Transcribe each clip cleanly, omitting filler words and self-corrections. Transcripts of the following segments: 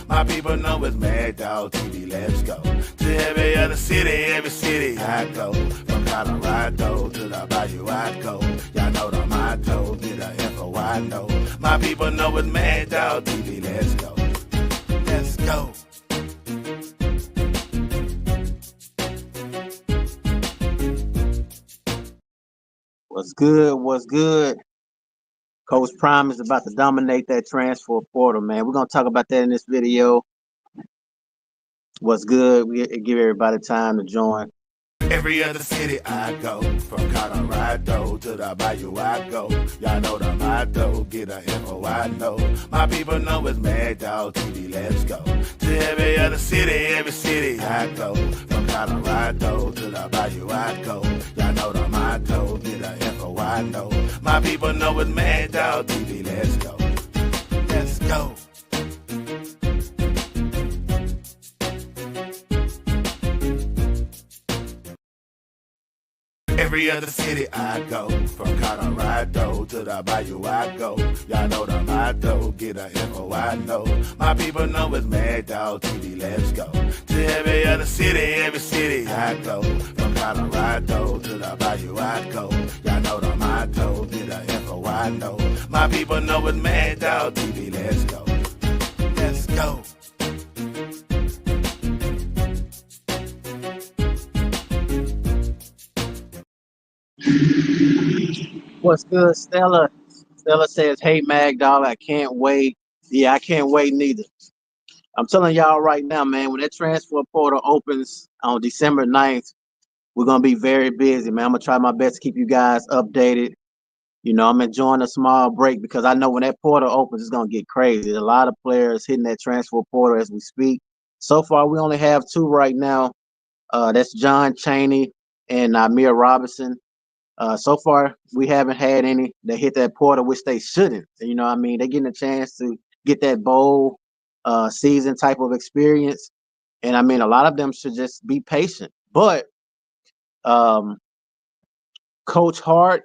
My people know it's Mad Dog TV. Let's go to every other city, every city I go. From Colorado to the Bayou I go. Y'all know the motto, get a info I know. My people know it's Mad Dog TV. Let's go. Let's go. What's good? What's good? Coach Prime is about to dominate that transfer portal, man. We're gonna talk about that in this video. What's good? We give everybody time to join. Every other city I go, from Colorado to the Bayou I go. Y'all know the motto, get a info I know. My people know it's Mad Dog TV, let's go. To every other city, every city I go. From Colorado to the Bayou I go. Y'all know the motto, get a info I know. My people know it's Mad Dog TV, let's go. Let's go. Every other city I go, from Colorado to the Bayou I go. Y'all know the motto, get a info I know. My people know it's Mad Dog TV, let's go. To every other city I go. From Colorado to the Bayou I go. Y'all know the motto, get a info I know. My people know it's Mad Dog TV, let's go. Let's go. What's good, Stella? Stella says, "Hey, Mag Dollar, I can't wait." Yeah, I can't wait neither. I'm telling y'all right now, man. When that transfer portal opens on December 9th, we're gonna be very busy, man. I'm gonna try my best to keep you guys updated. You know, I'm enjoying a small break because I know when that portal opens, it's gonna get crazy. There's a lot of players hitting that transfer portal as we speak. So far, we only have two right now. That's John Chaney and Mia Robinson. So far, we haven't had any that hit that portal, which they shouldn't. You know what I mean? They're getting a chance to get that bowl season type of experience. And I mean, a lot of them should just be patient. But um, Coach Hart,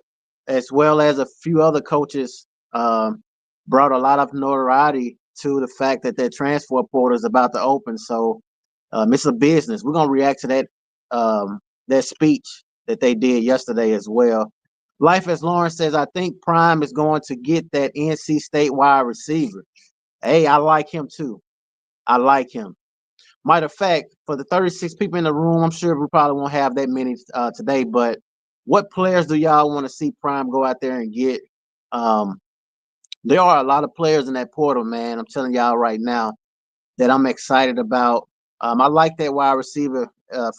as well as a few other coaches, brought a lot of notoriety to the fact that that transfer portal is about to open. So it's a business. We're gonna react to that speech that they did yesterday as well. Life as Lawrence says, I think Prime is going to get that NC State wide receiver. Hey, I like him too. I like him. Matter of fact, for the 36 people in the room, I'm sure we probably won't have that many today, but what players do y'all want to see Prime go out there and get? Um, there are a lot of players in that portal, man. I'm telling y'all right now that I'm excited about. I like that wide receiver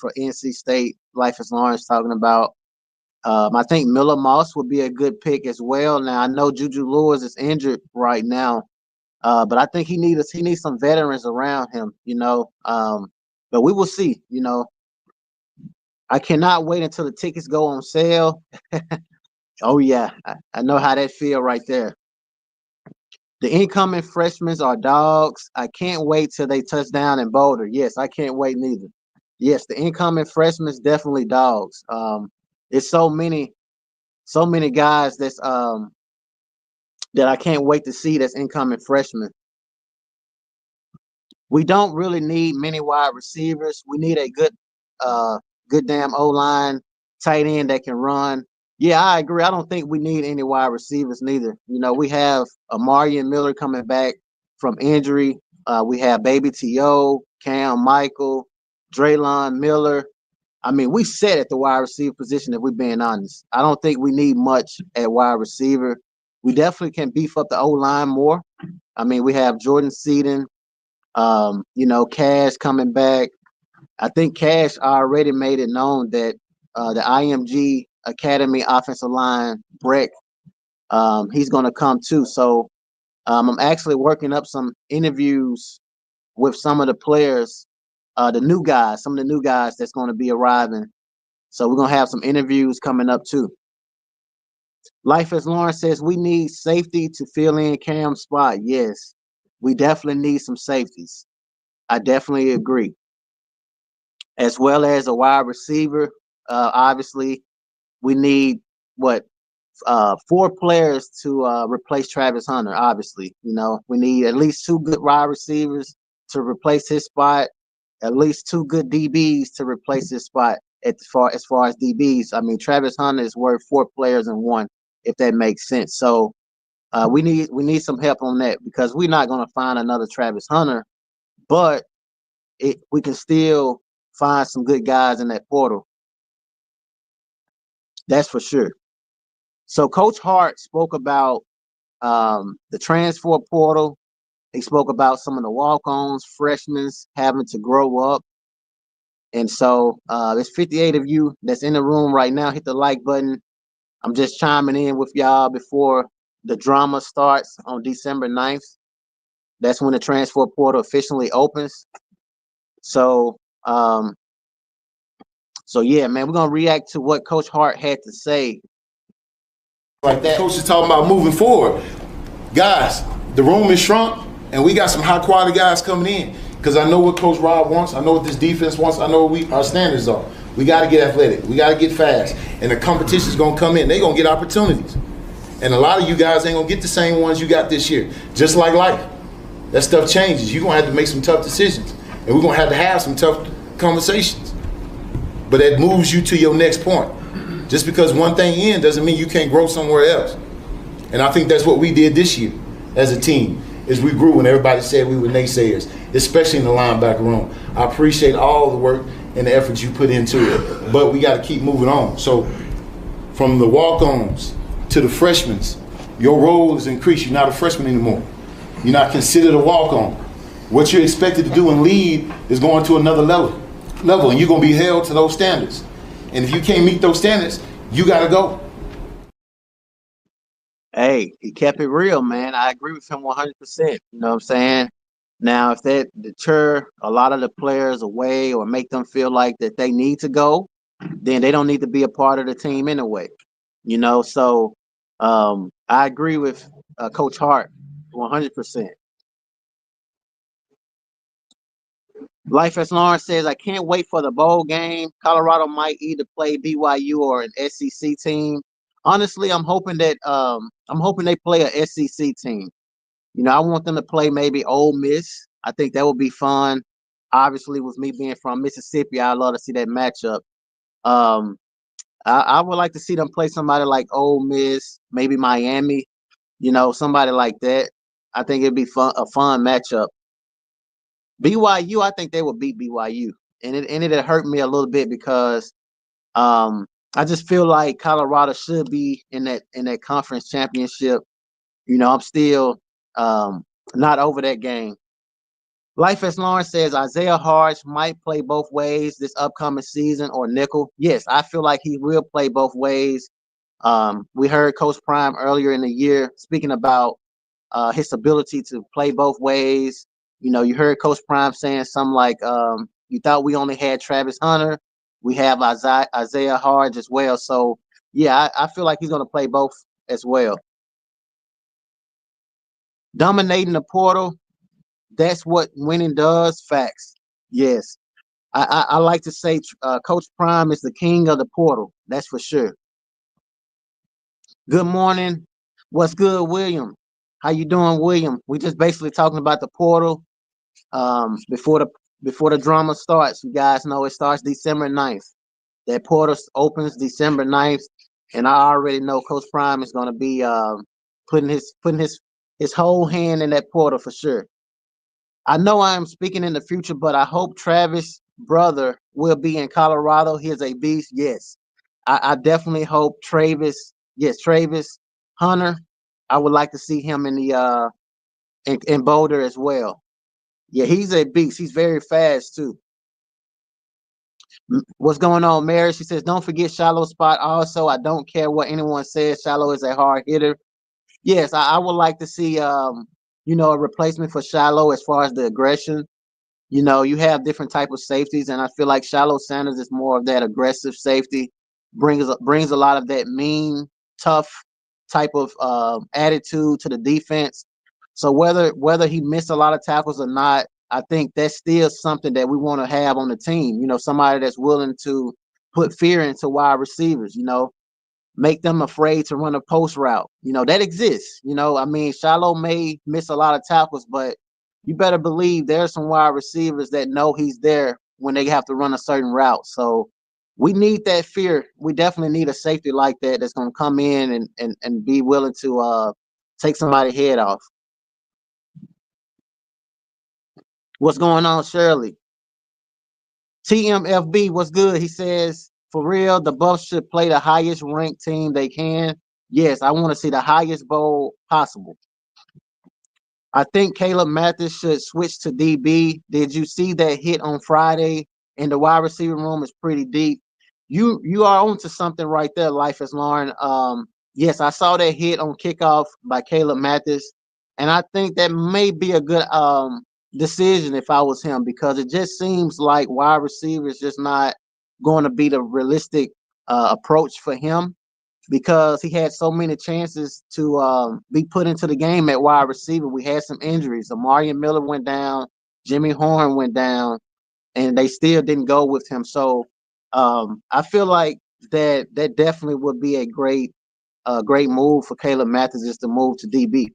for NC State, Life as Lawrence talking about. I think Miller Moss would be a good pick as well. Now I know Juju Lewis is injured right now, but I think he needs some veterans around him, you know. But we will see. You know, I cannot wait until the tickets go on sale. Oh yeah, I know how that feel right there. The incoming freshmen are dogs. I can't wait till they touch down in Boulder. Yes, I can't wait neither. Yes, the incoming freshmen definitely dogs. It's so many guys that I can't wait to see that's incoming freshmen. We don't really need many wide receivers. We need a good damn O line, tight end that can run. Yeah, I agree. I don't think we need any wide receivers neither. You know, we have Amarian Miller coming back from injury. We have Baby T.O., Cam Michael, Draylon Miller. I mean, we set at the wide receiver position if we're being honest. I don't think we need much at wide receiver. We definitely can beef up the O line more. I mean, we have Jordan Seaton, you know, Cash coming back. I think Cash already made it known that the IMG Academy offensive line, Breck, he's going to come too. So I'm actually working up some interviews with some of the players, some of the new guys that's going to be arriving. So we're going to have some interviews coming up too. Life as Lawrence says, we need safety to fill in Cam's spot. Yes, we definitely need some safeties. I definitely agree. As well as a wide receiver. Obviously, we need what 4 players to replace Travis Hunter. Obviously, you know, we need at least 2 good wide receivers to replace his spot, at least 2 good DBs to replace his spot. As far as DBs, I mean, Travis Hunter is worth 4 players in one, if that makes sense. So we need some help on that because we're not going to find another Travis Hunter, but we can still find some good guys in that portal. That's for sure. So Coach Hart spoke about the transfer portal. He spoke about some of the walk-ons, freshmen having to grow up. And so there's 58 of you that's in the room right now. Hit the like button. I'm just chiming in with y'all before the drama starts on December 9th. That's when the transfer portal officially opens. So, yeah, man, we're going to react to what Coach Hart had to say. Like that. Coach is talking about moving forward. Guys, the room is shrunk, and we got some high-quality guys coming in. Because I know what Coach Rob wants. I know what this defense wants. I know what our standards are. We got to get athletic. We got to get fast. And the competition is going to come in. They're going to get opportunities. And a lot of you guys ain't going to get the same ones you got this year. Just like life. That stuff changes. You're going to have to make some tough decisions. And we're going to have some tough conversations. But that moves you to your next point. Just because one thing in doesn't mean you can't grow somewhere else. And I think that's what we did this year as a team, is we grew when everybody said we were naysayers, especially in the linebacker room. I appreciate all the work and the efforts you put into it, but we got to keep moving on. So from the walk-ons to the freshmen, your role is increased. You're not a freshman anymore. You're not considered a walk-on. What you're expected to do and lead is going to another level, and you're going to be held to those standards. And if you can't meet those standards, you got to go. Hey, he kept it real, man. I agree with him 100%. You know what I'm saying? Now, if that deter a lot of the players away or make them feel like that they need to go, then they don't need to be a part of the team anyway. You know, so I agree with Coach Hart 100%. Life as Lawrence says, I can't wait for the bowl game. Colorado might either play BYU or an SEC team. Honestly, I'm hoping they play a SEC team. You know, I want them to play maybe Ole Miss. I think that would be fun. Obviously, with me being from Mississippi, I'd love to see that matchup. I would like to see them play somebody like Ole Miss, maybe Miami. You know, somebody like that. I think it'd be a fun matchup. BYU, I think they will beat BYU, and it hurt me a little bit because I just feel like Colorado should be in that conference championship. You know, I'm still not over that game. Life as Lawrence says, Isaiah Hart might play both ways this upcoming season or nickel. Yes, I feel like he will play both ways. We heard Coach Prime earlier in the year speaking about his ability to play both ways. You know, you heard Coach Prime saying something like, you thought we only had Travis Hunter. We have Isaiah Hart as well. So, yeah, I feel like he's going to play both as well. Dominating the portal, that's what winning does. Facts. Yes. I like to say Coach Prime is the king of the portal. That's for sure. Good morning. What's good, William? How you doing, William? We just basically talking about the portal. Before the drama starts, you guys know it starts December 9th. That portal opens December 9th, and I already know Coach Prime is going to be putting his whole hand in that portal for sure. I know I am speaking in the future, but I hope Travis' brother will be in Colorado. He is a beast. Yes, I definitely hope Travis. Yes, Travis Hunter. I would like to see him in the in Boulder as well. Yeah, he's a beast. He's very fast too. What's going on, Mary? She says, don't forget Shallow spot. Also, I don't care what anyone says. Shallow is a hard hitter. Yes, I would like to see a replacement for Shallow as far as the aggression. You know, you have different type of safeties, and I feel like Shallow Sanders is more of that aggressive safety, brings a lot of that mean, tough type of attitude to the defense. So whether he missed a lot of tackles or not, I think that's still something that we want to have on the team. You know, somebody that's willing to put fear into wide receivers. You know, make them afraid to run a post route. You know, that exists. You know, I mean, Shallow may miss a lot of tackles, but you better believe there's some wide receivers that know he's there when they have to run a certain route. So we need that fear. We definitely need a safety like that that's going to come in and be willing to take somebody's head off. What's going on, Shirley? TMFB, what's good? He says, for real, the Buffs should play the highest ranked team they can. Yes, I want to see the highest bowl possible. I think Caleb Mathis should switch to DB. Did you see that hit on Friday? And the wide receiver room is pretty deep. You are onto something right there, Life is Lauren. Yes, I saw that hit on kickoff by Caleb Mathis, and I think that may be a good decision if I was him, because it just seems like wide receiver is just not going to be the realistic approach for him, because he had so many chances to be put into the game at wide receiver. We had some injuries. Amarian Miller went down, Jimmy Horn went down, and they still didn't go with him. So I feel like that definitely would be a great move for Caleb Mathis, is to move to DB.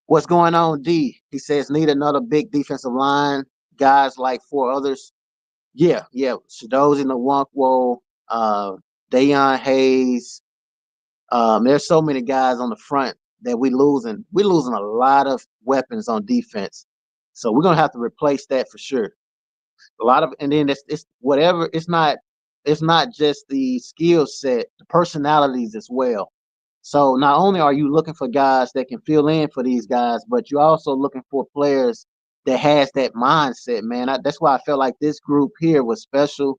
What's going on, D? He says need another big defensive line, guys like four others. Yeah. Shadozi Nwankwo, Deion Hayes. There's so many guys on the front that we losing. We're losing a lot of weapons on defense, so we're gonna have to replace that for sure. A lot of, and then it's whatever. It's not just the skill set, the personalities as well. So not only are you looking for guys that can fill in for these guys, but you're also looking for players that has that mindset, man. That's why I felt like this group here was special,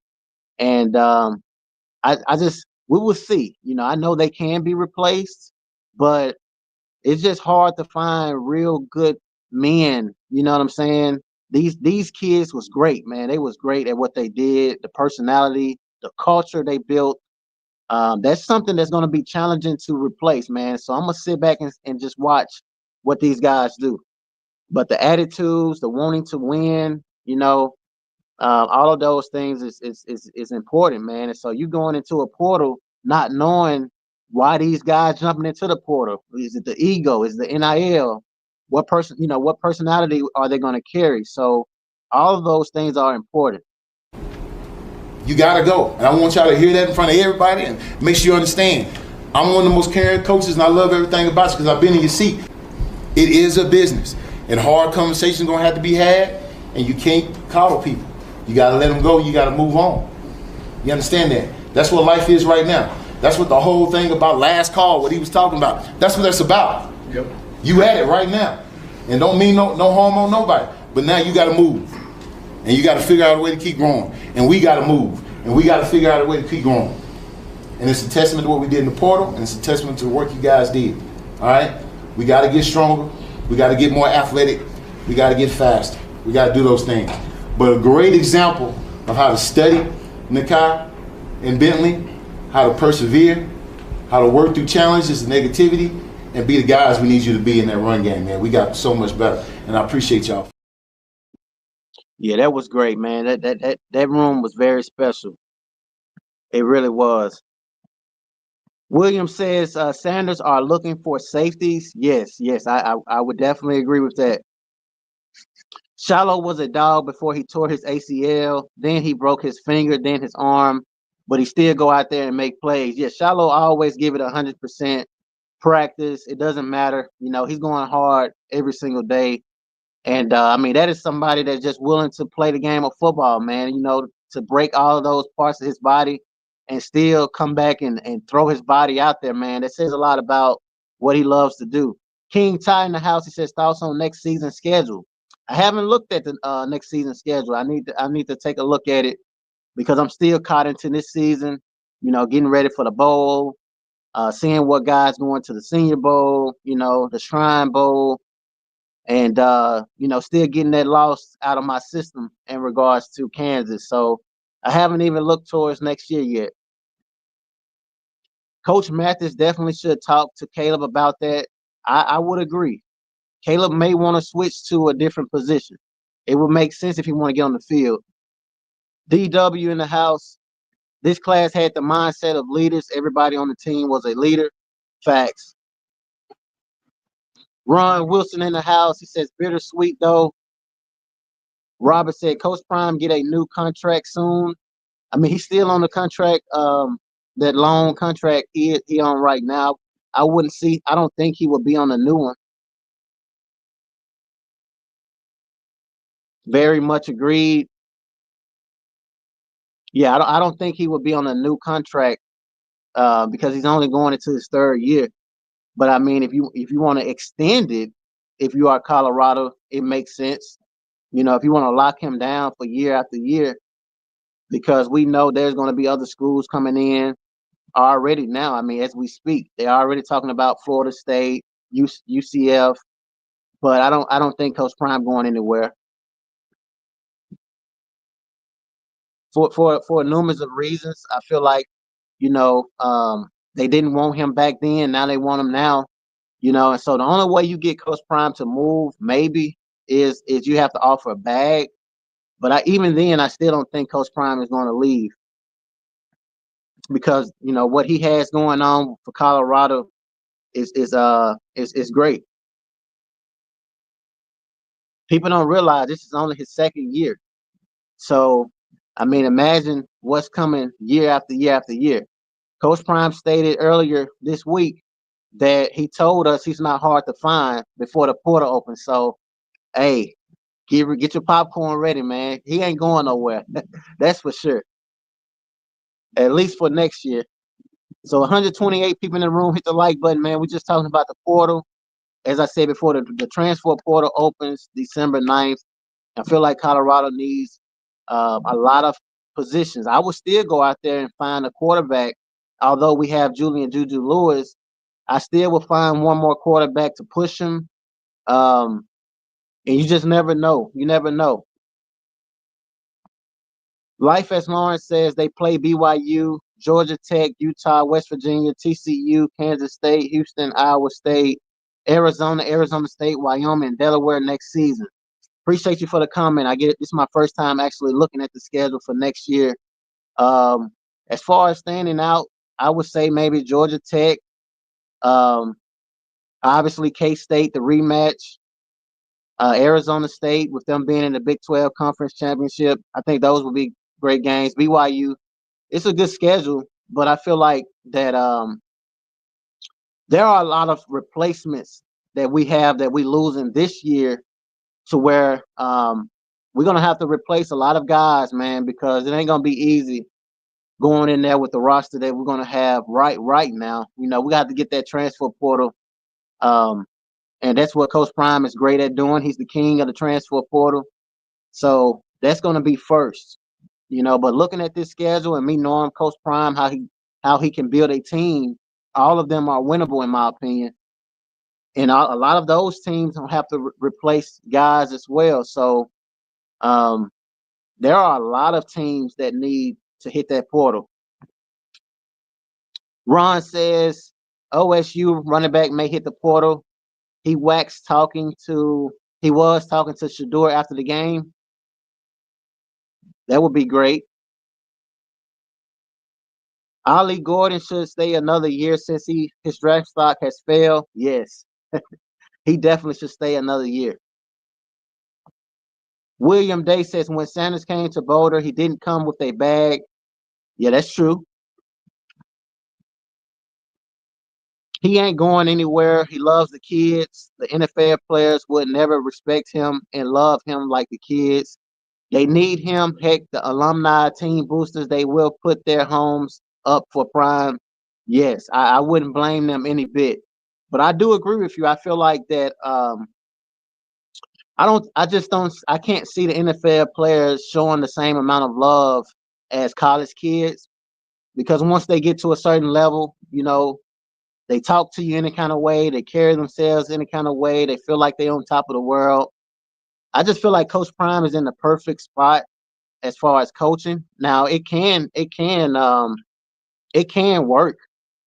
and I just, we will see. I know they can be replaced, but it's just hard to find real good men. You know what I'm saying? These kids was great, man. They was great at what they did, the personality, the culture they built. That's something that's going to be challenging to replace, man. So I'm gonna sit back and just watch what these guys do. But the attitudes, the wanting to win, all of those things is important, man. And so you going into a portal not knowing why these guys jumping into the portal. Is it the ego? Is the NIL? What personality are they going to carry? So all of those things are important. You gotta go. And I want y'all to hear that in front of everybody and make sure you understand. I'm one of the most caring coaches, and I love everything about you because I've been in your seat. It is a business, and hard conversations gonna have to be had, and you can't coddle people. You gotta let them go. You gotta move on. You understand that? That's what life is right now. That's what the whole thing about last call, what he was talking about. That's what that's about. Yep. You at it right now, and don't mean no harm on nobody. But now you gotta move, and you gotta figure out a way to keep growing. And we gotta move, and we gotta figure out a way to keep growing. And it's a testament to what we did in the portal, and it's a testament to the work you guys did. All right? We gotta get stronger. We gotta get more athletic. We gotta get faster. We gotta do those things. But a great example of how to study Ncaa and Bentley, how to persevere, how to work through challenges and negativity, and be the guys we need you to be in that run game, man. We got so much better, and I appreciate y'all. Yeah, that was great, man. That room was very special. It really was. William says Sanders are looking for safeties. Yes, I would definitely agree with that. Shallow was a dog before he tore his ACL. Then he broke his finger, then his arm, but he still go out there and make plays. Yeah, Shallow always give it 100% practice. It doesn't matter. He's going hard every single day. And I mean, that is somebody that's just willing to play the game of football, man, to break all of those parts of his body and still come back and throw his body out there, man. That says a lot about what he loves to do. King Ty in the house, he says thoughts on next season's schedule. I haven't looked at the next season schedule. I need to take a look at it because I'm still caught into this season, getting ready for the bowl, seeing what guys going to the Senior Bowl, the Shrine Bowl, and still getting that loss out of my system in regards to Kansas. So I haven't even looked towards next year yet. Coach Mathis definitely should talk to Caleb about that. I would agree. Caleb may want to switch to a different position. It would make sense if he want to get on the field. DW in the house. This class had the mindset of leaders. Everybody on the team was a leader. Facts. Ron Wilson in the house. He says bittersweet though. Robert said Coach Prime get a new contract soon. I mean, he's still on the contract, that long contract he on right now. I wouldn't see. I don't think he would be on a new one. Very much agreed. Yeah, I don't think he would be on a new contract because he's only going into his third year. But I mean, if you want to extend it, if you are Colorado, it makes sense. You know, if you want to lock him down for year after year, because we know there's going to be other schools coming in already now. I mean, as we speak, they're already talking about Florida State, UCF, but I don't think Coach Prime going anywhere for numerous of reasons. I feel like they didn't want him back then. Now they want him now. And so the only way you get Coach Prime to move maybe is you have to offer a bag. But even then, I still don't think Coach Prime is going to leave because what he has going on for Colorado is great. People don't realize this is only his second year. So, I mean, imagine what's coming year after year after year. Coach Prime stated earlier this week that he told us he's not hard to find before the portal opens. So, hey, get your popcorn ready, man. He ain't going nowhere. That's for sure. At least for next year. So 128 people in the room, hit the like button, man. We're just talking about the portal. As I said before, the transfer portal opens December 9th. I feel like Colorado needs a lot of positions. I would still go out there and find a quarterback. Although we have Julian Juju Lewis, I still will find one more quarterback to push him. And you just never know. You never know. Life as Lawrence says they play BYU, Georgia Tech, Utah, West Virginia, TCU, Kansas State, Houston, Iowa State, Arizona State, Wyoming, Delaware next season. Appreciate you for the comment. I get it. This is my first time actually looking at the schedule for next year. Um, as far as standing out, I would say maybe Georgia Tech. Um, obviously K-State, the rematch. Arizona State, with them being in the Big 12 Conference Championship. I think those will be great games. BYU, it's a good schedule, but I feel like that there are a lot of replacements that we have that we losing this year to where we're gonna have to replace a lot of guys, man, because it ain't gonna be easy going in there with the roster that we're gonna have right now. We got to get that transfer portal, um, and that's what Coach Prime is great at doing. He's the king of the transfer portal, so that's gonna be first. But looking at this schedule and me knowing Coach Prime, how he can build a team, all of them are winnable in my opinion. And a lot of those teams don't have to replace guys as well. So um, there are a lot of teams that need to hit that portal. Ron says OSU running back may hit the portal. He was talking to Shador after the game. That would be great. Ollie Gordon should stay another year since his draft stock has failed. Yes, he definitely should stay another year. William Day says when Sanders came to Boulder, he didn't come with a bag. Yeah, that's true. He ain't going anywhere. He loves the kids. The NFL players would never respect him and love him like the kids. They need him. Heck, the alumni team boosters, they will put their homes up for Prime. Yes, I wouldn't blame them any bit. But I do agree with you. I feel like that I can't see the NFL players showing the same amount of love as college kids because once they get to a certain level, they talk to you any kind of way, they carry themselves any kind of way, they feel like they're on top of the world. I just feel like Coach Prime is in the perfect spot as far as coaching. Now it can work.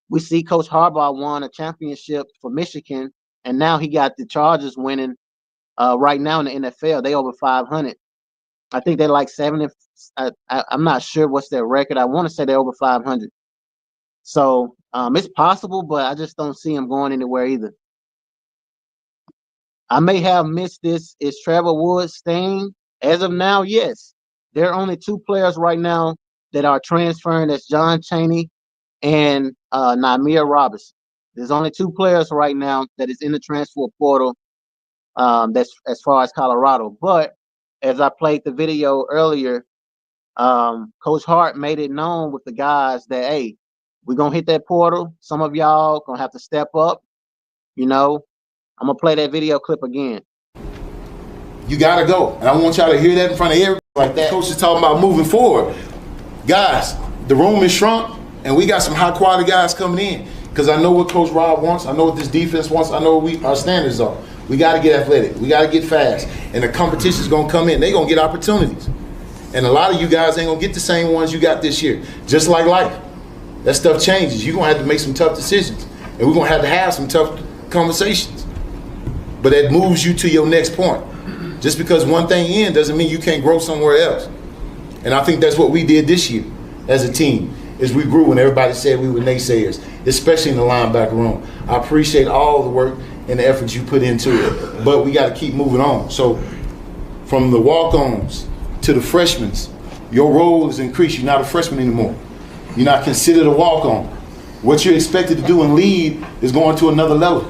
We see Coach Harbaugh won a championship for Michigan, and now he got the Chargers winning right now in the NFL. They over 500. I think they're like 70. I'm not sure what's their record. I want to say they're over 500. So it's possible, but I just don't see them going anywhere either. I may have missed this. Is Trevor Woods staying? As of now, yes. There are only two players right now that are transferring. That's John Chaney and Namir Robinson. There's only two players right now that is in the transfer portal. That's as far as Colorado. But as I played the video earlier, Coach Hart made it known with the guys that hey, we're gonna hit that portal. Some of y'all gonna have to step up. You know, I'm gonna play that video clip again. You gotta go, and I want y'all to hear that in front of everybody like that. Coach is talking about moving forward, guys. The room is shrunk, and we got some high quality guys coming in. Because I know what Coach Rob wants. I know what this defense wants. I know what our standards are. We got to get athletic. We got to get fast. And the competition's going to come in. They're going to get opportunities. And a lot of you guys ain't going to get the same ones you got this year. Just like life. That stuff changes. You're going to have to make some tough decisions. And we're going to have some tough conversations. But that moves you to your next point. Just because one thing in doesn't mean you can't grow somewhere else. And I think that's what we did this year as a team. Is we grew when everybody said we were naysayers, especially in the linebacker room. I appreciate all the work and the efforts you put into it, but we got to keep moving on. So from the walk-ons to the freshmen, your role is increased. You're not a freshman anymore. You're not considered a walk-on. What you're expected to do and lead is going to another level,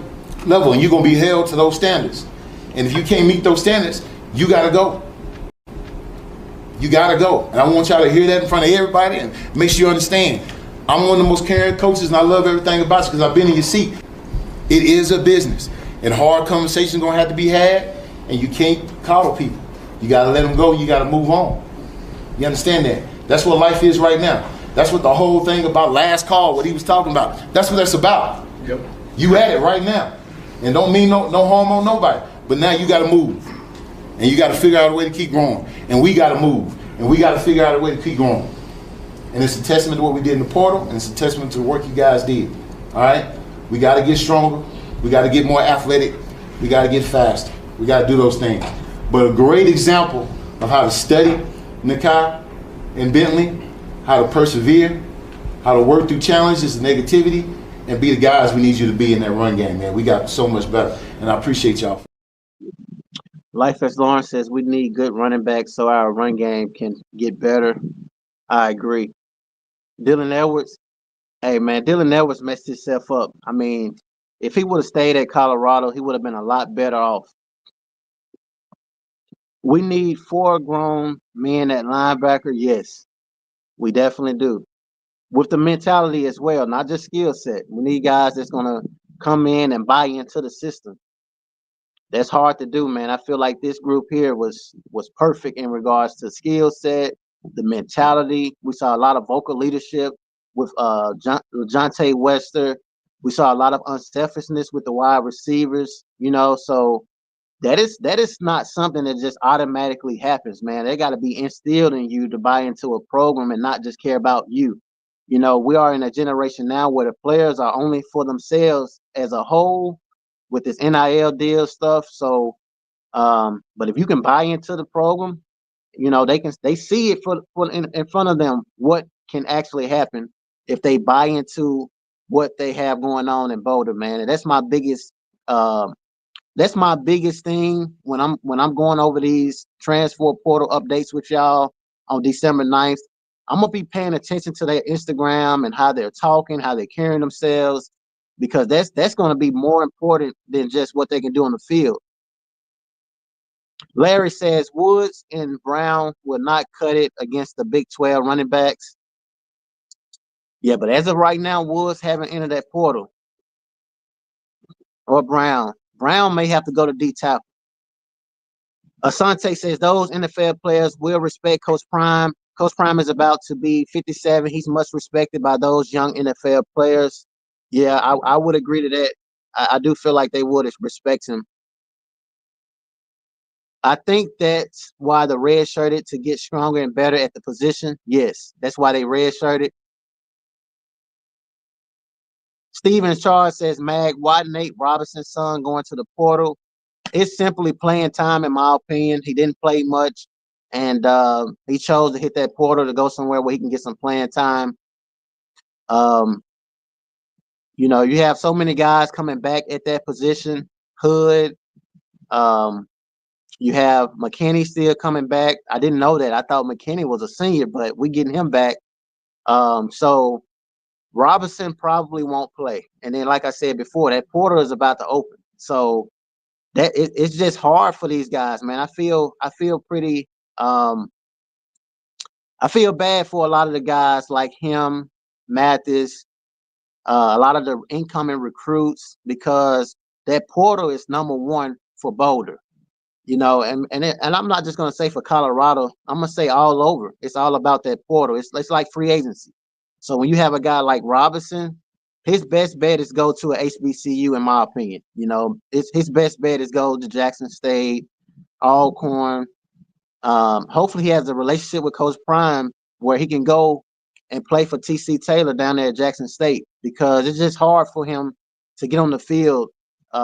and you're going to be held to those standards. And if you can't meet those standards, you got to go. You gotta go. And I want y'all to hear that in front of everybody and make sure you understand. I'm one of the most caring coaches and I love everything about you because I've been in your seat. It is a business. And hard conversations gonna have to be had and you can't coddle people. You gotta let them go, you gotta move on. You understand that? That's what life is right now. That's what the whole thing about last call, what he was talking about. That's what that's about. Yep. You at it right now. And don't mean no harm on nobody. But now you gotta move. And you got to figure out a way to keep growing. And we got to move. And we got to figure out a way to keep growing. And it's a testament to what we did in the portal, and it's a testament to the work you guys did. All right? We got to get stronger. We got to get more athletic. We got to get faster. We got to do those things. But a great example of how to study Ncaa and Bentley, how to persevere, how to work through challenges and negativity, and be the guys we need you to be in that run game, man. We got so much better. And I appreciate y'all. Life as Lawrence says, we need good running backs so our run game can get better. I agree. Dylan Edwards, hey man, Dylan Edwards messed himself up. I mean, if he would have stayed at Colorado, he would have been a lot better off. We need 4 grown men at linebacker. Yes, we definitely do. With the mentality as well, not just skill set. We need guys that's gonna come in and buy into the system. That's hard to do, man. I feel like this group here was perfect in regards to skill set, the mentality. We saw a lot of vocal leadership with Jonte Wester. We saw a lot of unselfishness with the wide receivers, you know, so that is not something that just automatically happens, man. They got to be instilled in you to buy into a program and not just care about you. You know, we are in a generation now where the players are only for themselves as a whole with this NIL deal stuff. So, but if you can buy into the program, you know, they see it in front of them what can actually happen if they buy into what they have going on in Boulder, man. And that's my biggest thing when I'm going over these transfer portal updates with y'all on December 9th. I'm gonna be paying attention to their Instagram and how they're talking, how they're carrying themselves, because that's gonna be more important than just what they can do on the field. Larry says Woods and Brown will not cut it against the Big 12 running backs. Yeah, but as of right now, Woods haven't entered that portal. Or Brown. Brown may have to go to D tackle. Asante says those NFL players will respect Coach Prime. Coach Prime is about to be 57. He's much respected by those young NFL players. Yeah, I would agree to that. I do feel like they would respect him. I think that's why the red shirted to get stronger and better at the position. Yes, that's why they red shirted. Steven Charles says, Mag, why Nate Robinson's son going to the portal? It's simply playing time, in my opinion. He didn't play much, and he chose to hit that portal to go somewhere where he can get some playing time. You know, you have so many guys coming back at that position. Hood, You have McKinney still coming back. I didn't know that. I thought McKinney was a senior, but we getting him back. So Robinson probably won't play. And then, like I said before, that portal is about to open. So it's just hard for these guys, man. I feel pretty. I feel bad for a lot of the guys like him, Mathis, a lot of the incoming recruits, because that portal is number one for Boulder. And I'm not just gonna say for Colorado. I'm gonna say all over. It's all about that portal. It's like free agency. So when you have a guy like Robinson, his best bet is go to a HBCU, in my opinion. It's his best bet is go to Jackson State, Alcorn. Hopefully he has a relationship with Coach Prime where he can go and play for TC Taylor down there at Jackson State, because it's just hard for him to get on the field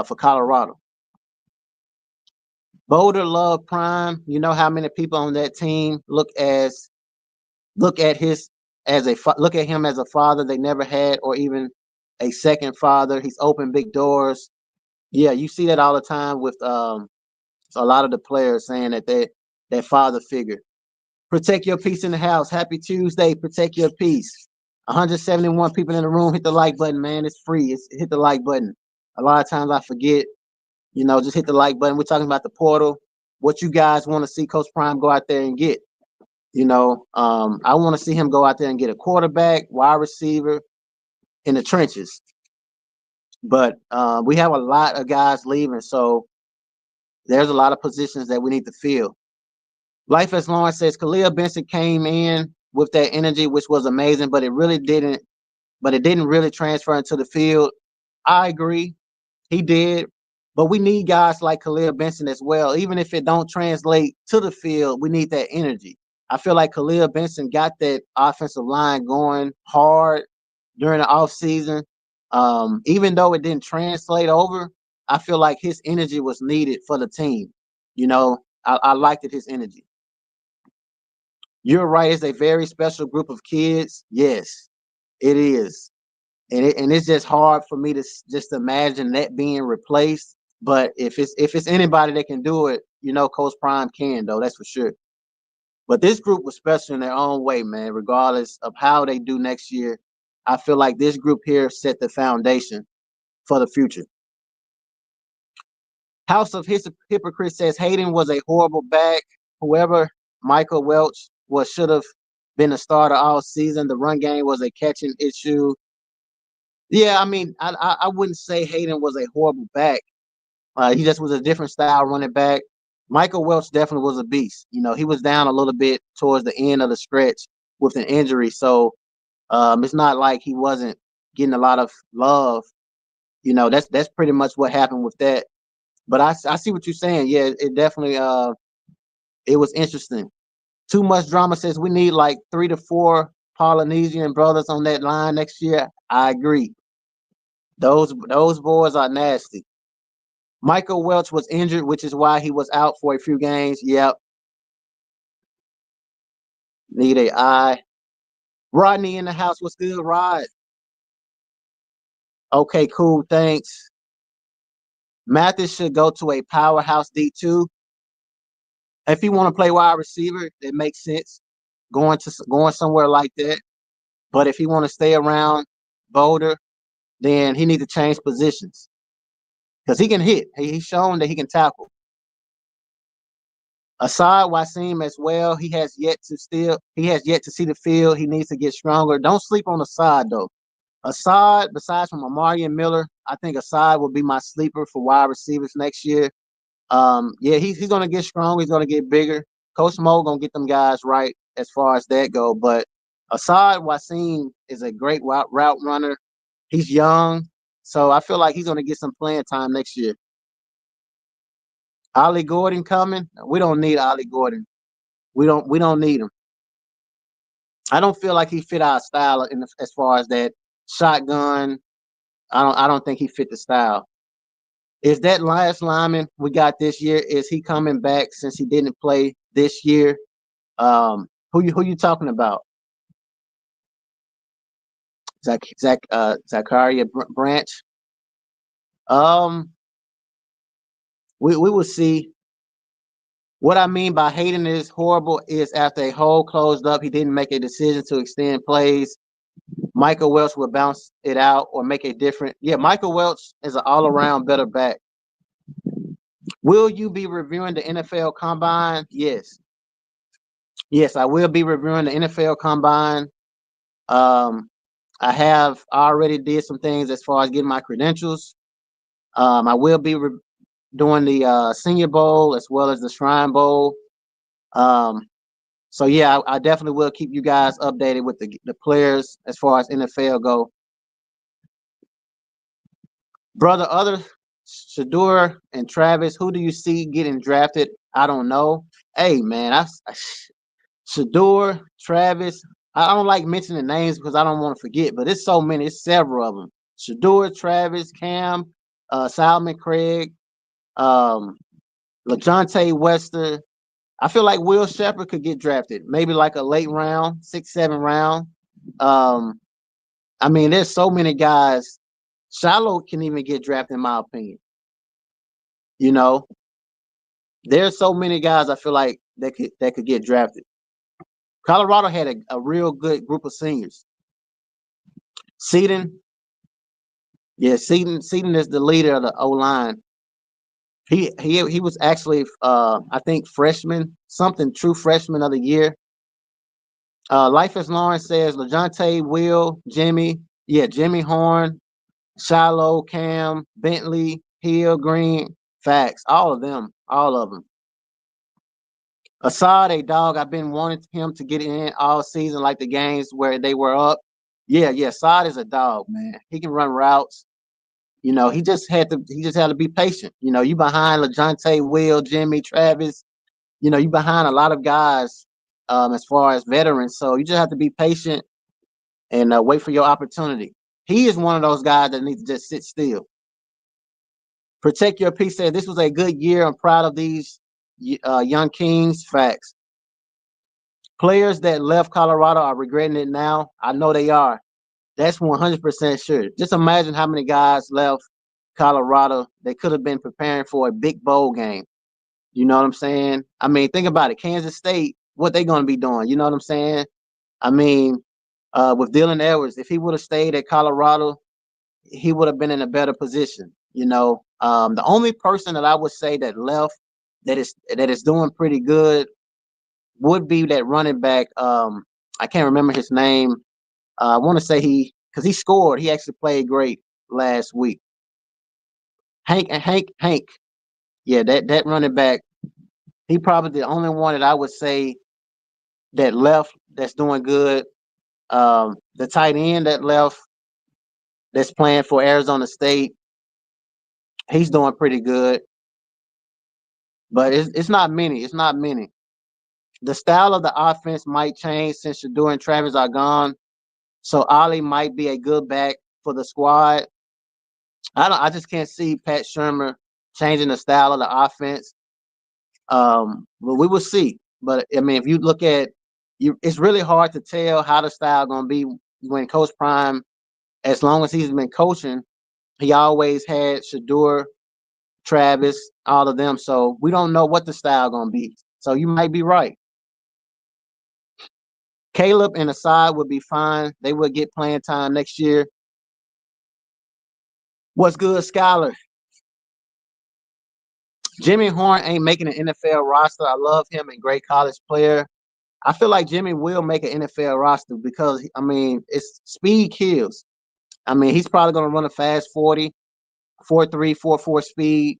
for Colorado. Boulder love Prime. You know how many people on that team look at him as a father they never had, or even a second father. He's opened big doors. Yeah, you see that all the time with a lot of the players saying that father figure. Protect your peace in the house. Happy Tuesday. Protect your peace. 171 people in the room. Hit the like button, man. It's free. Hit the like button. A lot of times I forget. Just hit the like button. We're talking about the portal. What you guys want to see Coach Prime go out there and get? I want to see him go out there and get a quarterback, wide receiver in the trenches. But we have a lot of guys leaving, so there's a lot of positions that we need to fill. Life as Lawrence says, Khalil Benson came in with that energy, which was amazing, but it didn't really transfer into the field. I agree. He did. But we need guys like Khalil Benson as well. Even if it don't translate to the field, we need that energy. I feel like Khalil Benson got that offensive line going hard during the offseason. Even though it didn't translate over, I feel like his energy was needed for the team. I liked his energy. You're right. It's a very special group of kids. Yes, it is. And it's just hard for me to just imagine that being replaced. But if it's anybody that can do it, Coach Prime can, though. That's for sure. But this group was special in their own way, man. Regardless of how they do next year, I feel like this group here set the foundation for the future. House of Hypocrites says Hayden was a horrible back. Whoever Michael Welch should have been a starter all season. The run game was a catching issue. Yeah, I mean, I wouldn't say Hayden was a horrible back. He just was a different style running back. Michael Welch definitely was a beast. He was down a little bit towards the end of the stretch with an injury, so it's not like he wasn't getting a lot of love. That's pretty much what happened with that. But I see what you're saying. Yeah, it definitely it was interesting. Too much drama says we need like 3 to 4 Polynesian brothers on that line next year. I agree. Those boys are nasty. Michael Welch was injured, which is why he was out for a few games. Yep. Need a eye. Rodney in the house. What's good, Rod? Okay, cool. Thanks. Mathis should go to a powerhouse D2. If he want to play wide receiver, it makes sense going somewhere like that. But if he want to stay around Boulder, then he needs to change positions, because he can hit. He's shown that he can tackle. Aside Wasim as well, he has yet to see the field. He needs to get stronger. Don't sleep on Asad though. Asad, besides from Amari and Miller, I think Asad will be my sleeper for wide receivers next year. Yeah, he's gonna get stronger. He's gonna get bigger. Coach Mo gonna get them guys right as far as that go. But Asad Wasim is a great route runner. He's young, so I feel like he's gonna get some playing time next year. Ollie Gordon coming. We don't need Ollie Gordon. We don't need him. I don't feel like he fit our style as far as that shotgun. I don't think he fit the style. Is that last lineman we got this year? Is he coming back since he didn't play this year? Who you talking about? Zachariah Branch. Um, We will see. What I mean by hating is horrible is after a hole closed up, he didn't make a decision to extend plays. Michael Welch will bounce it out or make a different. Yeah, Michael Welch is an all-around better back. Will you be reviewing the NFL Combine? Yes. Yes, I will be reviewing the NFL Combine. Um, I have already did some things as far as getting my credentials. I will be doing the Senior Bowl as well as the Shrine Bowl. So yeah, I definitely will keep you guys updated with the players as far as NFL go. Brother, other Shador and Travis, who do you see getting drafted? I don't know. Hey man, Shador, Travis. I don't like mentioning names because I don't want to forget, but it's so many. It's several of them. Shador, Travis, Cam, Solomon Craig, um, LaJohntay Wester. I feel like Will Shepherd could get drafted, maybe like a late round, 6, 7 round. Um, I mean, there's so many guys. Shiloh can even get drafted, in my opinion. You know, there's so many guys I feel like that could get drafted. Colorado had a real good group of seniors. Seaton, yeah, Seaton is the leader of the O line. He was actually I think freshman, something true freshman of the year. Life as Lawrence says, LaJohntay, Will, Jimmy, yeah, Jimmy Horn, Shiloh, Cam, Bentley, Hill, Green, facts, all of them, all of them. Assad, a dog, I've been wanting him to get in all season, like the games where they were up. Yeah, Assad is a dog, man. He can run routes. You know, he just had to be patient. You know, you behind LaJohntay, Will, Jimmy, Travis. You know, you behind a lot of guys as far as veterans. So you just have to be patient and wait for your opportunity. He is one of those guys that needs to just sit still. Protect your peace. Said this was a good year. I'm proud of these young Kings. Facts. Players that left Colorado are regretting it now. I know they are. That's 100% sure. Just imagine how many guys left Colorado. They could have been preparing for a big bowl game. You know what I'm saying? I mean, think about it. Kansas State, what they going to be doing? You know what I'm saying? I mean, with Dylan Edwards, if he would have stayed at Colorado, he would have been in a better position. You know, the only person that I would say that left that is doing pretty good would be that running back. I can't remember his name. I want to say because he scored. He actually played great last week. Hank. Yeah, that running back. He probably the only one that I would say that left that's doing good. The tight end that left that's playing for Arizona State, he's doing pretty good. But it's not many. It's not many. The style of the offense might change since Shador and Travis are gone. So Ollie might be a good back for the squad. I just can't see Pat Shurmur changing the style of the offense. But we will see. But I mean, if you look at you, it's really hard to tell how the style gonna be when Coach Prime, as long as he's been coaching, he always had Shador, Travis, all of them. So we don't know what the style gonna be. So you might be right. Caleb and Assad would be fine. They would get playing time next year. What's good, Skyler? Jimmy Horn ain't making an NFL roster. I love him and great college player. I feel like Jimmy will make an NFL roster because I mean it's speed kills. I mean he's probably gonna run a fast 40, 4.3, 4.4 speed.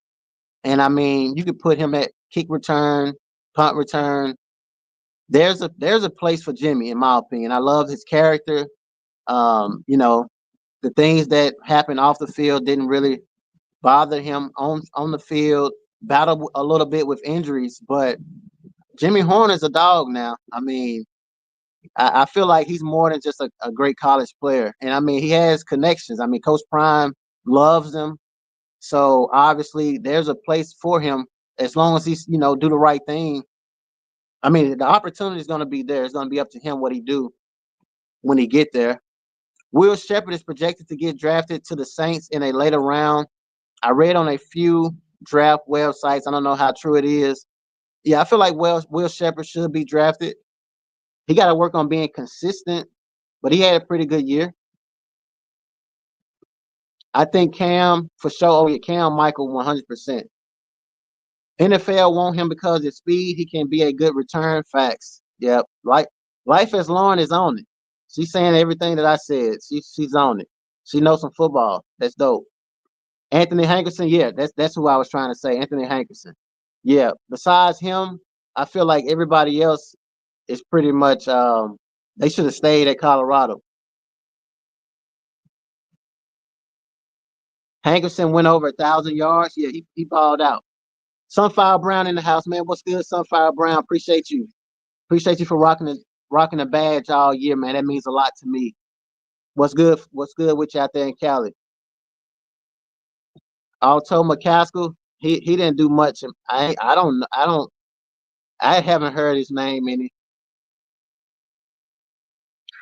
And I mean you could put him at kick return, punt return. There's a place for Jimmy in my opinion. I love his character. You know, the things that happened off the field didn't really bother him on the field. Battled a little bit with injuries, but Jimmy Horn is a dog now. I mean, I feel like he's more than just a great college player. And I mean, he has connections. I mean, Coach Prime loves him. So obviously there's a place for him as long as he's, do the right thing. I mean, the opportunity is going to be there. It's going to be up to him what he do when he get there. Will Shepherd is projected to get drafted to the Saints in a later round. I read on a few draft websites. I don't know how true it is. Yeah, I feel like Will Shepherd should be drafted. He got to work on being consistent, but he had a pretty good year. I think Cam for sure. Oh yeah, Cam Michael 100%. NFL want him because of his speed. He can be a good return. Facts. Yep. Like life as Lauren is on it. She's saying everything that I said. She's on it. She knows some football. That's dope. Anthony Hankerson. Yeah, that's who I was trying to say. Anthony Hankerson. Yeah. Besides him, I feel like everybody else is pretty much. They should have stayed at Colorado. Hankerson went over 1,000 yards. Yeah, he balled out. Sunfire Brown in the house, man. What's good, Sunfire Brown? Appreciate you. Appreciate you for rocking the badge all year, man. That means a lot to me. What's good? What's good with you out there in Cali? Alto McCaskill, he didn't do much. I haven't heard his name any.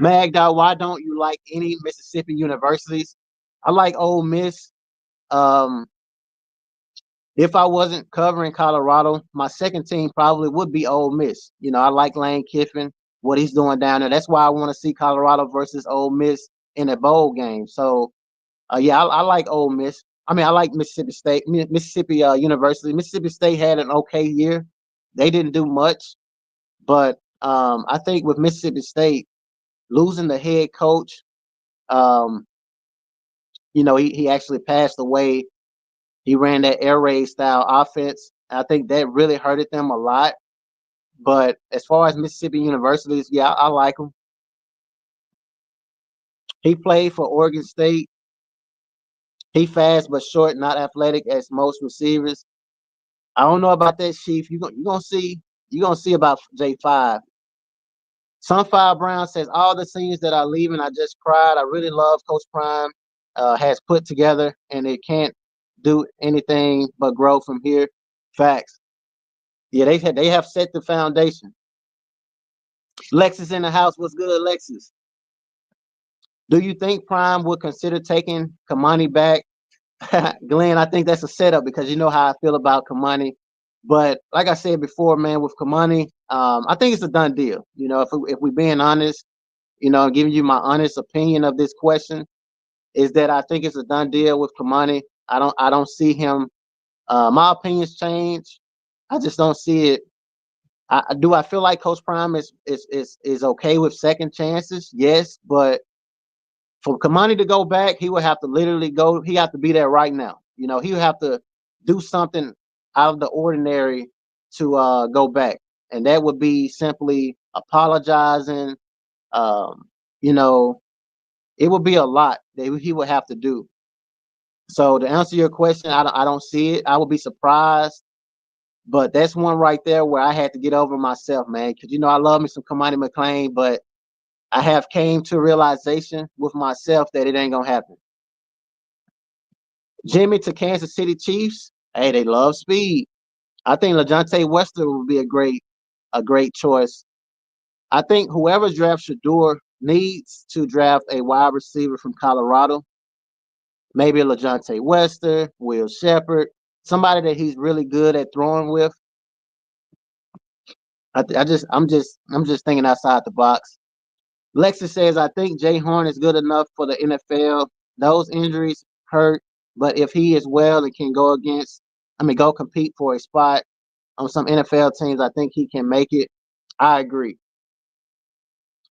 Magdal, why don't you like any Mississippi universities? I like Ole Miss. Um, if I wasn't covering Colorado, my second team probably would be Ole Miss. You know, I like Lane Kiffin, what he's doing down there. That's why I want to see Colorado versus Ole Miss in a bowl game. So, yeah, I like Ole Miss. I mean, I like Mississippi State, Mississippi University. Mississippi State had an okay year. They didn't do much, but I think with Mississippi State losing the head coach, um, he actually passed away. He ran that air raid style offense. I think that really hurted them a lot. But as far as Mississippi universities, yeah, I like him. He played for Oregon State. He fast but short, not athletic as most receivers. I don't know about that, Chief. You're gonna see about J5. Sunfire Brown says all the seniors that are leaving, I just cried. I really love Coach Prime has put together, and it can't do anything but grow from here. Facts. Yeah, they have set the foundation. Lexus in the house. What's good, Lexus? Do you think Prime would consider taking Kamani back? Glenn, I think that's a setup because you know how I feel about Kamani. But like I said before, man, with Kamani, I think it's a done deal. You know, if we being honest, giving you my honest opinion of this question is that I think it's a done deal with Kamani. I don't see him. My opinions change. I just don't see it. I feel like Coach Prime is okay with second chances, yes, but for Kamani to go back, he would have to literally go. He have to be there right now. He would have to do something out of the ordinary to go back, and that would be simply apologizing. Um, you know, it would be a lot that he would have to do. So to answer your question, I don't see it. I would be surprised, but that's one right there where I had to get over myself, man. Because I love me some Kamani McLean, but I have came to a realization with myself that it ain't gonna happen. Jimmy to Kansas City Chiefs. Hey, they love speed. I think LaJohntay Wester would be a great choice. I think whoever drafts Shador needs to draft a wide receiver from Colorado. Maybe LaJohntay Wester, Will Shepherd, somebody that he's really good at throwing with. I'm just thinking outside the box. Lexus says, I think Jay Horn is good enough for the NFL. Those injuries hurt, but if he is well and can go compete for a spot on some NFL teams, I think he can make it. I agree.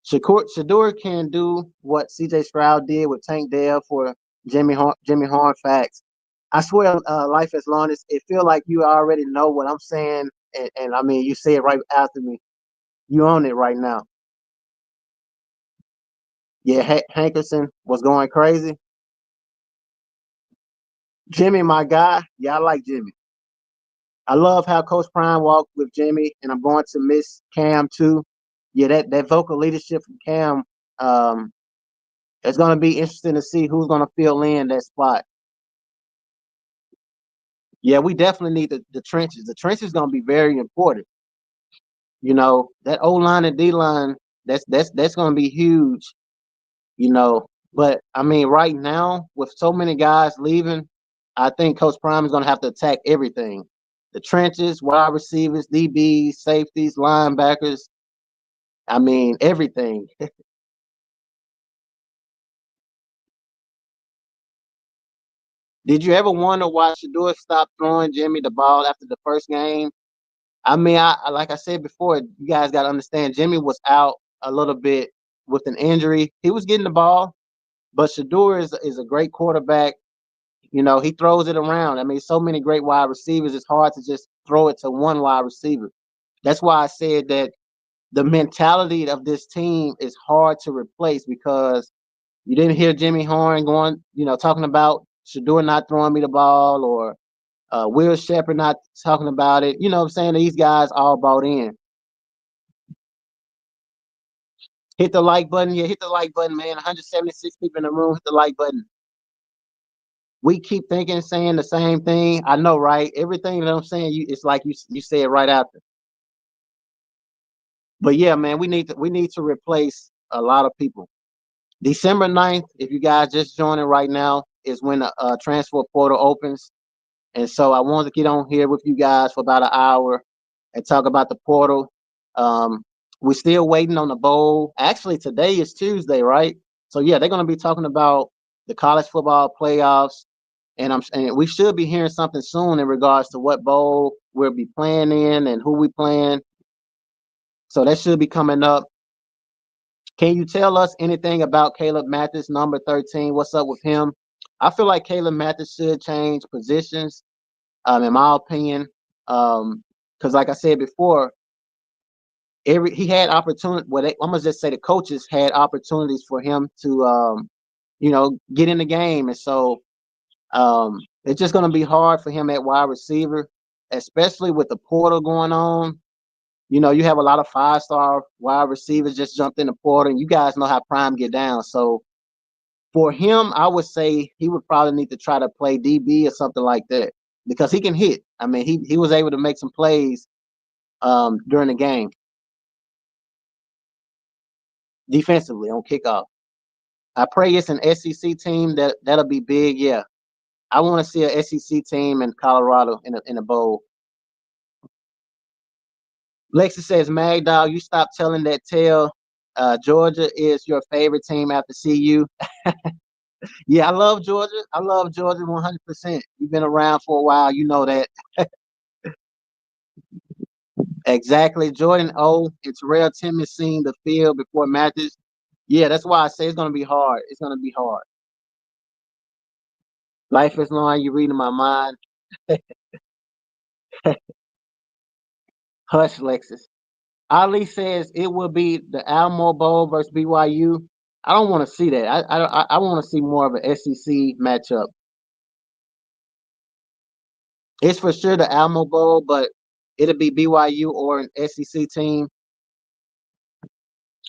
Shador can do what C.J. Stroud did with Tank Dell for Jimmy Horn. Facts. I swear, life as long as it feel like you already know what I'm saying, and I mean you say it right after me. You own it right now. Yeah, Hankerson was going crazy. Jimmy, my guy. Yeah, I like Jimmy. I love how Coach Prime walked with Jimmy, and I'm going to miss Cam too. Yeah, that vocal leadership from Cam. Um, it's going to be interesting to see who's going to fill in that spot. Yeah, we definitely need the trenches. The trenches going to be very important. That O line and D line. That's going to be huge. But I mean, right now with so many guys leaving, I think Coach Prime is going to have to attack everything: the trenches, wide receivers, DBs, safeties, linebackers. I mean, everything. Did you ever wonder why Shador stopped throwing Jimmy the ball after the first game? I mean, like I said before, you guys got to understand Jimmy was out a little bit with an injury. He was getting the ball, but Shador is a great quarterback. You know, he throws it around. I mean, so many great wide receivers. It's hard to just throw it to one wide receiver. That's why I said that the mentality of this team is hard to replace because you didn't hear Jimmy Horn going, talking about Shador not throwing me the ball or Will Shepherd not talking about it. You know what I'm saying? These guys all bought in. Hit the like button. Yeah, hit the like button, man. 176 people in the room. Hit the like button. We keep thinking, saying the same thing. I know, right? Everything that I'm saying, it's like you say it right after. But yeah, man, we need to replace a lot of people. December 9th, if you guys just joining right now, is when the transfer portal opens. And so I wanted to get on here with you guys for about an hour and talk about the portal. Um, we're still waiting on the bowl. Actually, today is Tuesday, right? So yeah, they're going to be talking about the college football playoffs, and we should be hearing something soon in regards to what bowl we'll be playing in and who we playing. So that should be coming up. Can you tell us anything about Caleb Mathis, number 13? What's up with him? I feel like Caleb Mathis should change positions, in my opinion. Because like I said before, he had opportunity. I'm gonna just say the coaches had opportunities for him to, get in the game, and so it's just gonna be hard for him at wide receiver, especially with the portal going on. You have a lot of 5-star wide receivers just jumped in the portal, and you guys know how Prime get down. So for him, I would say he would probably need to try to play DB or something like that because he can hit. I mean, he was able to make some plays during the game defensively on kickoff. I pray it's an SEC team that'll be big. Yeah, I want to see an SEC team in Colorado in a bowl. Lexi says, Mag Dog, you stop telling that tale. Georgia is your favorite team after CU. Yeah, I love Georgia. I love Georgia 100%. You've been around for a while. You know that. Exactly. Jordan O. It's Terrell Timmons seeing the field before matches. Yeah, that's why I say it's going to be hard. It's going to be hard. Life is long. You reading my mind. Hush, Lexus. Ali says it will be the Alamo Bowl versus BYU. I don't want to see that. I want to see more of an SEC matchup. It's for sure the Alamo Bowl, but it'll be BYU or an SEC team.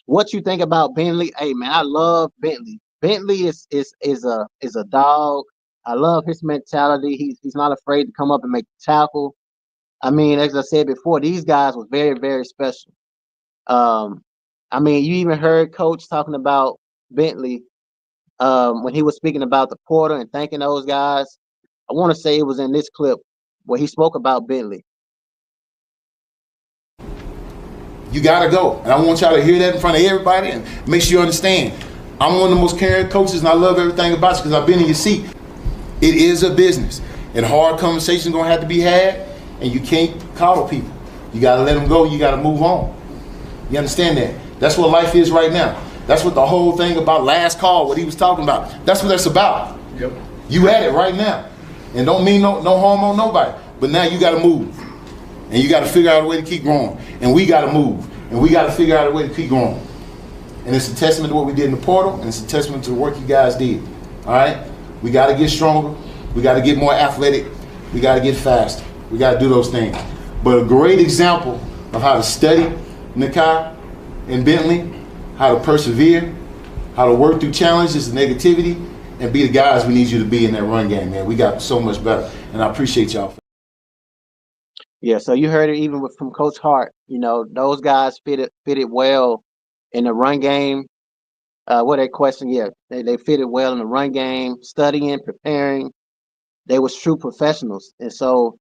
What you think about Bentley? Hey man, I love Bentley. Bentley is a dog. I love his mentality. He's not afraid to come up and make the tackle. I mean, as I said before, these guys was very, very special. Um, I mean, you even heard Coach talking about Bentley when he was speaking about the porter and thanking those guys. I want to say it was in this clip where he spoke about Bentley. You gotta go. And I want y'all to hear that in front of everybody and make sure you understand. I'm one of the most caring coaches and I love everything about you because I've been in your seat. It is a business. And hard conversations gonna have to be had, and you can't coddle people. You gotta let them go, you gotta move on. You understand that? That's what life is right now. That's what the whole thing about last call, what he was talking about. That's what that's about. Yep. You at it right now. And don't mean no harm on nobody. But now you gotta move. And you gotta figure out a way to keep growing. And we gotta move. And we gotta figure out a way to keep growing. And it's a testament to what we did in the portal, and it's a testament to the work you guys did. All right? We gotta get stronger. We gotta get more athletic. We gotta get faster. We gotta do those things. But a great example of how to study Ncaa and Bentley, how to persevere, how to work through challenges and negativity, and be the guys we need you to be in that run game, man. We got so much better. And I appreciate y'all. Yeah, so you heard it even from Coach Hart. Those guys fitted well in the run game. What that question? Yeah, they fitted well in the run game, studying, preparing. they was true professionals. And so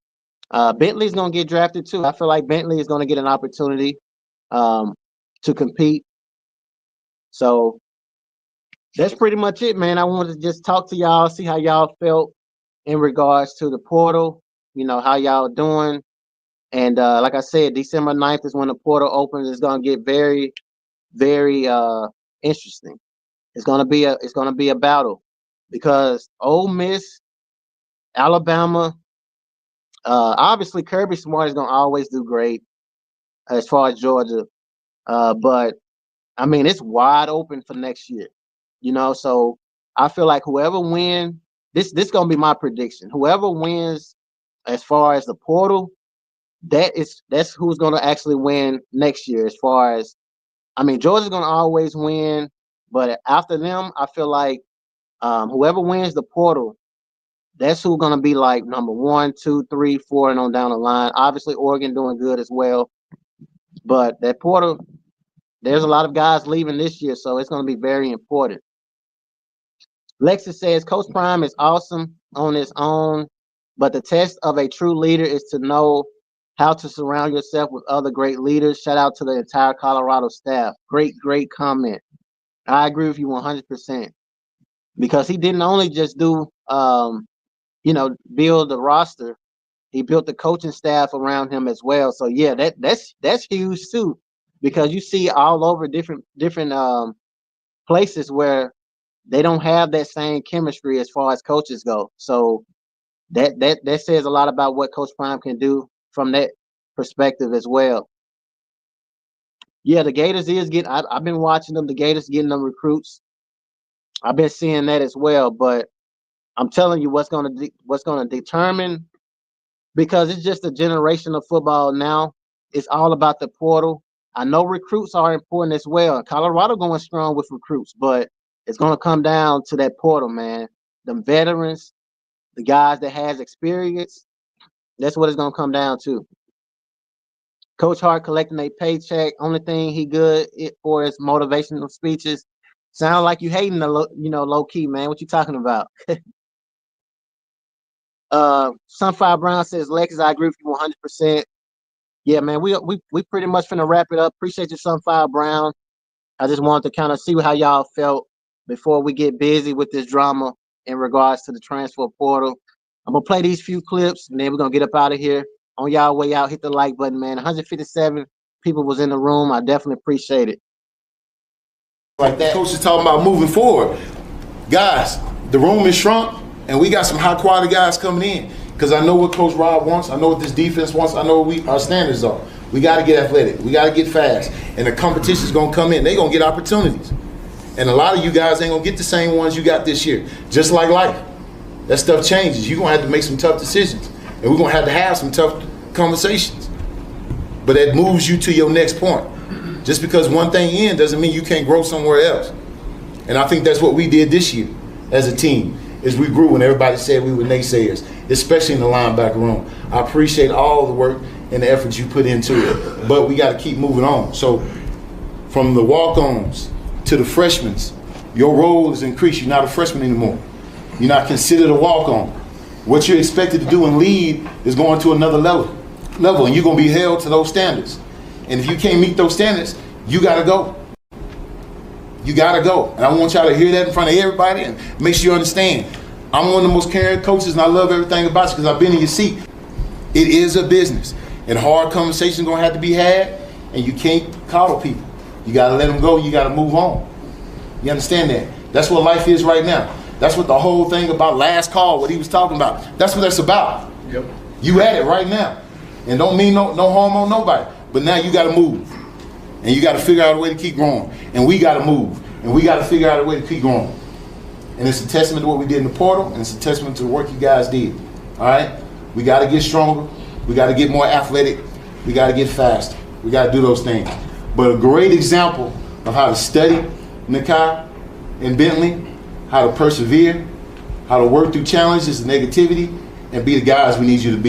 Bentley's gonna get drafted too. I feel like Bentley is gonna get an opportunity to compete. So that's pretty much it, man. I wanted to just talk to y'all, see how y'all felt in regards to the portal, how y'all doing. And like I said, December 9th is when the portal opens. It's gonna get very, very interesting. It's gonna be a battle because Ole Miss, Alabama, obviously Kirby Smart is gonna always do great as far as Georgia. But I mean, it's wide open for next year. So I feel like whoever wins, this gonna be my prediction. Whoever wins as far as the portal, that's who's gonna actually win next year. As far as, I mean, Georgia's gonna always win, but after them, I feel like whoever wins the portal, that's who's gonna be like number 1, 2, 3, 4, and on down the line. Obviously, Oregon doing good as well, but that portal, there's a lot of guys leaving this year, so it's gonna be very important. Lexus says Coach Prime is awesome on his own, but the test of a true leader is to know how to surround yourself with other great leaders. Shout out to the entire Colorado staff. Great comment. I agree with you 100%, because he didn't only just do, build the roster. He built the coaching staff around him as well. So yeah, that's huge too, because you see all over different places where they don't have that same chemistry as far as coaches go. So that says a lot about what Coach Prime can do from that perspective as well. Yeah, the Gators I've been watching them. The Gators getting them recruits. I've been seeing that as well. But I'm telling you, what's gonna determine, because it's just a generation of football now. It's all about the portal. I know recruits are important as well. Colorado going strong with recruits, but it's going to come down to that portal, man. Them veterans, the guys that has experience, that's what it's going to come down to. Coach Hart collecting a paycheck. Only thing he good for is motivational speeches. Sound like you hating low key, man. What you talking about? Sunfire Brown says, Lex, I agree with you 100%. Yeah, man, we pretty much finna wrap it up. Appreciate you, Sunfire Brown. I just wanted to kind of see how y'all felt before we get busy with this drama in regards to the transfer portal. I'm gonna play these few clips and then we're gonna get up out of here. On y'all way out, hit the like button, man. 157 people was in the room. I definitely appreciate it. Like that. Coach is talking about moving forward. Guys, the room is shrunk and we got some high quality guys coming in. Because I know what Coach Rob wants. I know what this defense wants. I know what our standards are. We got to get athletic. We got to get fast. And the competition's going to come in. They're going to get opportunities. And a lot of you guys ain't going to get the same ones you got this year. Just like life. That stuff changes. You're going to have to make some tough decisions. And we're going to have some tough conversations. But that moves you to your next point. Just because one thing in doesn't mean you can't grow somewhere else. And I think that's what we did this year as a team, is we grew when everybody said we were naysayers, especially in the linebacker room. I appreciate all the work and the efforts you put into it, but we got to keep moving on. So from the walk-ons to the freshmen, your role is increased. You're not a freshman anymore. You're not considered a walk-on. What you're expected to do and lead is going to another level, and you're going to be held to those standards. And if you can't meet those standards, you got to go. You got to go. And I want y'all to hear that in front of everybody and make sure you understand. I'm one of the most caring coaches, and I love everything about you because I've been in your seat. It is a business, and hard conversations going to have to be had, and you can't coddle people. You got to let them go. You got to move on. You understand that? That's what life is right now. That's what the whole thing about last call, what he was talking about, that's what that's about. Yep. You at it right now. And don't mean no harm on nobody. But now you got to move. And you got to figure out a way to keep growing. And we got to move. And we got to figure out a way to keep growing. And it's a testament to what we did in the portal, and it's a testament to the work you guys did. All right? We got to get stronger. We got to get more athletic. We got to get faster. We got to do those things. But a great example of how to study Ncaa and Bentley, how to persevere, how to work through challenges and negativity, and be the guys we need you to be.